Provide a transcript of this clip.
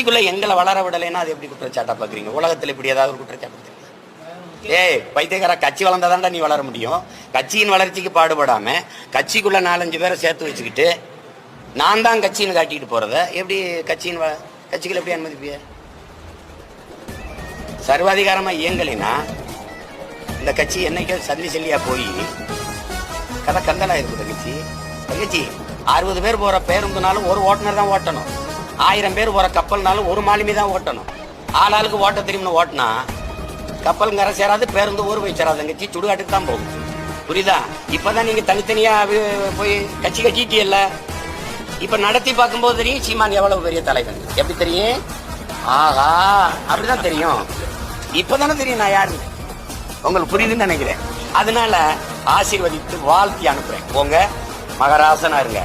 கட்சிக்குள்ள எங்களை வளர விடலைன்னா அது எப்படி குற்றச்சாட்டா பாக்குறீங்க? உலகத்துல இப்படி ஏதாவது ஒரு குற்றச்சாட்டு? ஏய் பைத்தியக்கார, கட்சி வளர்ந்தாதான்டா நீ வளர முடியும். கட்சியின் வளர்ச்சிக்கு பாடுபடாம கட்சிக்குள்ள 4-5 பேரை சேர்த்து வச்சுக்கிட்டு நான் தான் கட்சின்னு காட்டிட்டு போறத எப்படி கட்சிகள் எப்படி அனுமதிப்பிய? சர்வாதிகாரமா இயங்கலைன்னா இந்த கட்சி என்னைக்கு சல்லி சல்லியா போய் கதை கந்தனா இருக்குது. கட்சி 60 பேர் போற பேருந்துனாலும் ஒரு ஓட்டுநர் தான் ஓட்டணும். 1000 பேர் போற கப்பல்னாலும் ஒரு மாலுமி தான் ஓட்டணும். ஆளாளுக்கு ஓட்ட தெரியும்னு ஓட்டினா கப்பல் கரை சேராது, பேருந்து ஊர் போய் சேராது. கட்சி சுடுகாட்டுக்கு தான் போகும். புரியுதா? இப்பதான் நீங்க தனித்தனியா போய் கட்சி கட்டிட்டியல்ல. இப்ப நடத்தி பார்க்கும்போது தெரியும் சீமான் எவ்வளவு பெரிய தலைவன். எப்படி தெரியும்? ஆஹா, அப்படிதான் தெரியும். இப்பதானே தெரியும் நான் யாருன்னு. உங்களுக்கு புரியுதுன்னு நினைக்கிறேன். அதனால ஆசீர்வதித்து வாழ்த்தி அனுப்புறேன். போங்க, மகராசனா இருங்க.